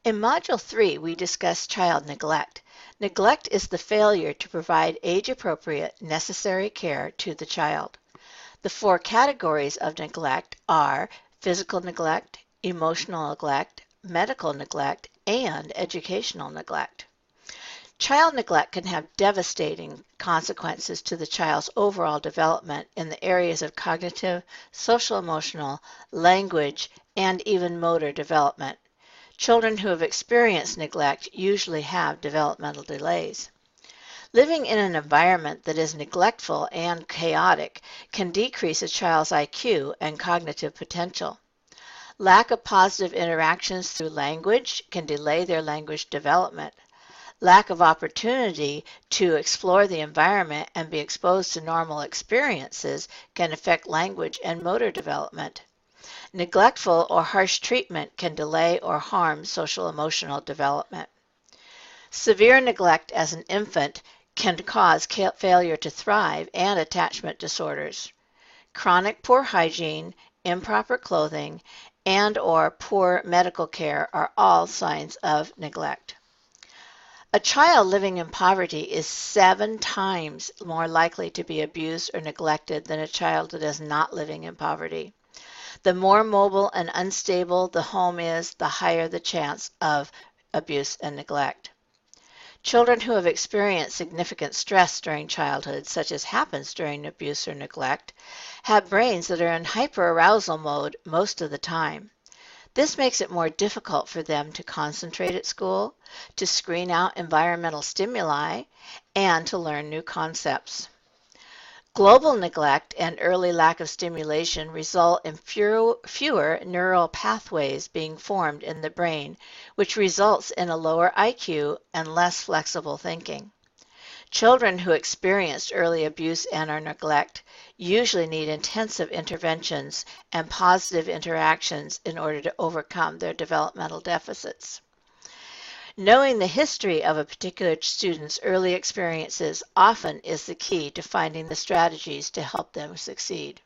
In Module 3, we discuss child neglect. Neglect is the failure to provide age-appropriate, necessary care to the child. The four categories of neglect are physical neglect, emotional neglect, medical neglect, and educational neglect. Child neglect can have devastating consequences to the child's overall development in the areas of cognitive, social emotional, language, and even motor development. Children who have experienced neglect usually have developmental delays. Living in an environment that is neglectful and chaotic can decrease a child's IQ and cognitive potential. Lack of positive interactions through language can delay their language development. Lack of opportunity to explore the environment and be exposed to normal experiences can affect language and motor development. Neglectful or harsh treatment can delay or harm social emotional development. Severe neglect as an infant can cause failure to thrive and attachment disorders. Chronic poor hygiene, improper clothing, and/or poor medical care are all signs of neglect. A child living in poverty is 7 times more likely to be abused or neglected than a child that is not living in poverty. The more mobile and unstable the home is, the higher the chance of abuse and neglect. Children who have experienced significant stress during childhood, such as happens during abuse or neglect, have brains that are in hyperarousal mode most of the time. This makes it more difficult for them to concentrate at school, to screen out environmental stimuli, and to learn new concepts. Global neglect and early lack of stimulation result in fewer neural pathways being formed in the brain, which results in a lower IQ and less flexible thinking. Children who experienced early abuse and/or neglect usually need intensive interventions and positive interactions in order to overcome their developmental deficits. Knowing the history of a particular student's early experiences often is the key to finding the strategies to help them succeed.